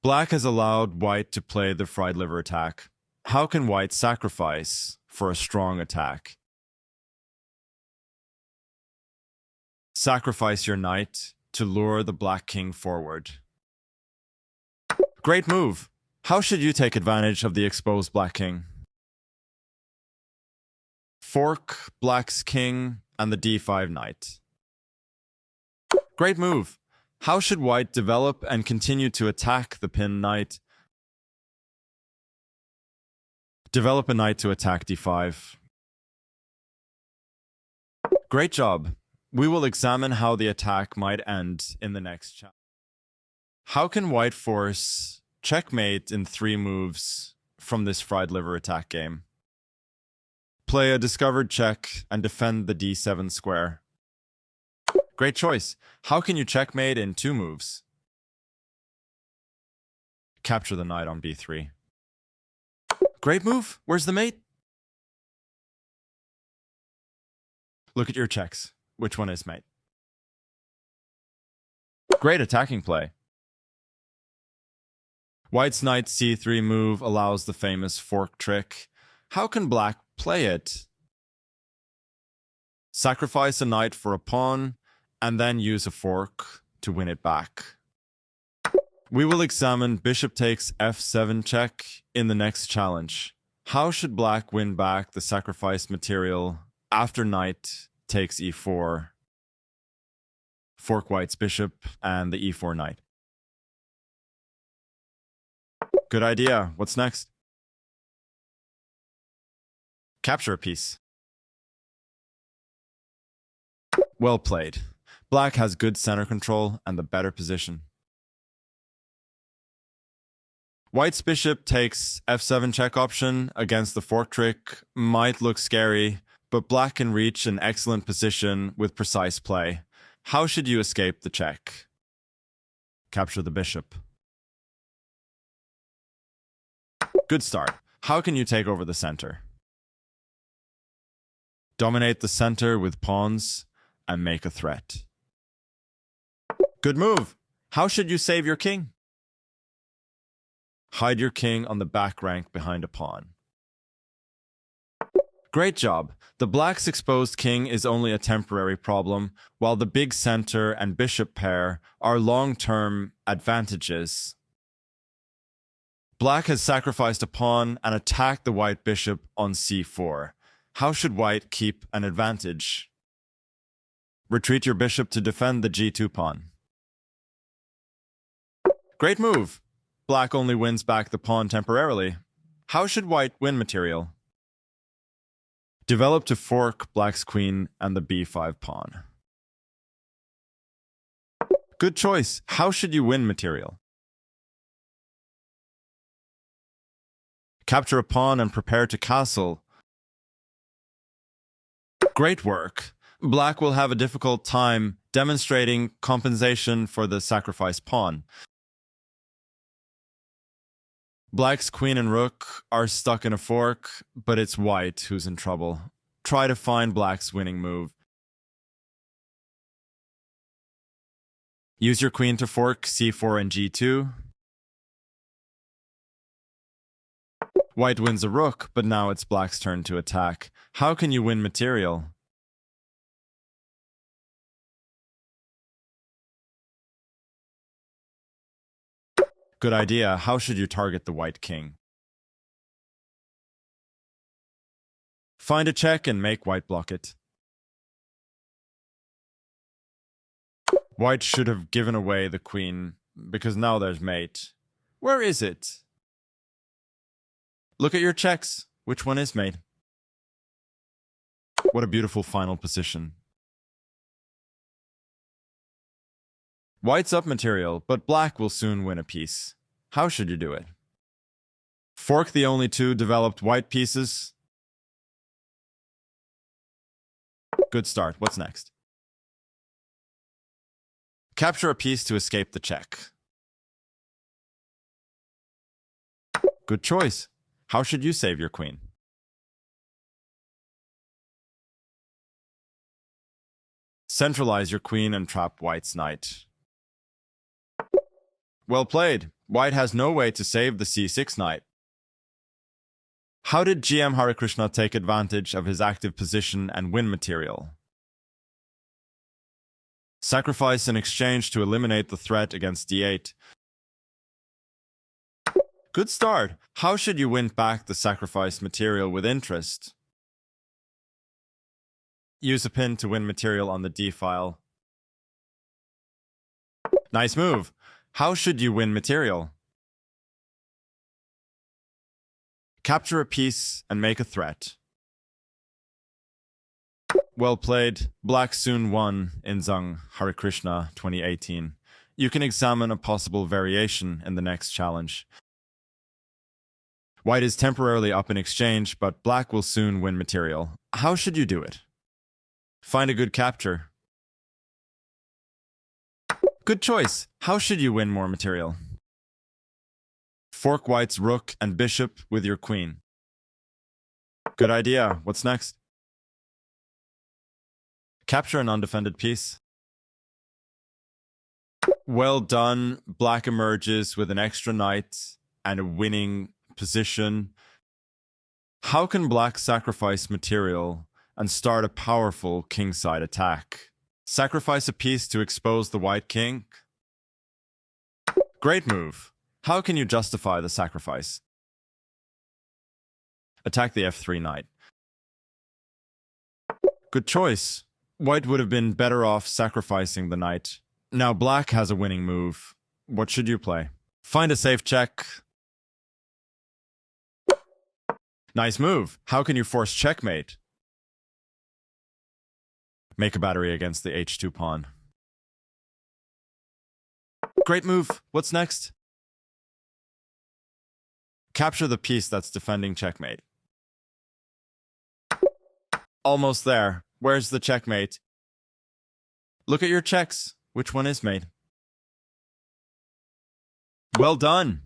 Black has allowed white to play the fried liver attack. How can white sacrifice for a strong attack? Sacrifice your knight to lure the black king forward. Great move! How should you take advantage of the exposed black king? Fork black's king and the d5 knight. Great move! How should white develop and continue to attack the pinned knight? Develop a knight to attack d5. Great job! We will examine how the attack might end in the next chapter. How can white force checkmate in 3 moves from this fried liver attack game? Play a discovered check and defend the d7 square. Great choice. How can you checkmate in 2 moves? Capture the knight on b3. Great move. Where's the mate? Look at your checks. Which one is mate? Great attacking play. White's knight c3 move allows the famous fork trick. How can black play it? Sacrifice a knight for a pawn, and then use a fork to win it back. We will examine bishop takes f7 check in the next challenge. How should black win back the sacrificed material after knight takes e4? Fork white's bishop and the e4 knight. Good idea. What's next? Capture a piece. Well played. Black has good center control and the better position. White's bishop takes f7 check option against the fork trick might look scary, but black can reach an excellent position with precise play. How should you escape the check? Capture the bishop. Good start. How can you take over the center? Dominate the center with pawns and make a threat. Good move. How should you save your king? Hide your king on the back rank behind a pawn. Great job. The black's exposed king is only a temporary problem, while the big center and bishop pair are long-term advantages. Black has sacrificed a pawn and attacked the white bishop on c4. How should white keep an advantage? Retreat your bishop to defend the g2 pawn. Great move! Black only wins back the pawn temporarily. How should white win material? Develop to fork black's queen and the b5 pawn. Good choice. How should you win material? Capture a pawn and prepare to castle. Great work. Black will have a difficult time demonstrating compensation for the sacrificed pawn. Black's queen and rook are stuck in a fork, but it's white who's in trouble. Try to find black's winning move. Use your queen to fork c4 and g2. White wins a rook, but now it's black's turn to attack. How can you win material? Good idea. How should you target the white king? Find a check and make white block it. White should have given away the queen, because now there's mate. Where is it? Look at your checks. Which one is mate? What a beautiful final position. White's up material, but black will soon win a piece. How should you do it? Fork the only 2 developed white pieces. Good start. What's next? Capture a piece to escape the check. Good choice. How should you save your queen? Centralize your queen and trap white's knight. Well played. White has no way to save the c6 knight. How did GM Harikrishna take advantage of his active position and win material? Sacrifice in exchange to eliminate the threat against d8. Good start. How should you win back the sacrificed material with interest? Use a pin to win material on the d file. Nice move. How should you win material? Capture a piece and make a threat. Well played. Black soon won in Zung Harikrishna 2018. You can examine a possible variation in the next challenge. White is temporarily up in exchange, but black will soon win material. How should you do it? Find a good capture. Good choice. How should you win more material? Fork white's rook and bishop with your queen. Good idea. What's next? Capture an undefended piece. Well done. Black emerges with an extra knight and a winning position. How can black sacrifice material and start a powerful kingside attack? Sacrifice a piece to expose the white king. Great move. How can you justify the sacrifice? Attack the f3 knight. Good choice. White would have been better off sacrificing the knight. Now black has a winning move. What should you play? Find a safe check. Nice move. How can you force checkmate? Make a battery against the h2 pawn. Great move. What's next? Capture the piece that's defending checkmate. Almost there. Where's the checkmate? Look at your checks. Which one is mate? Well done.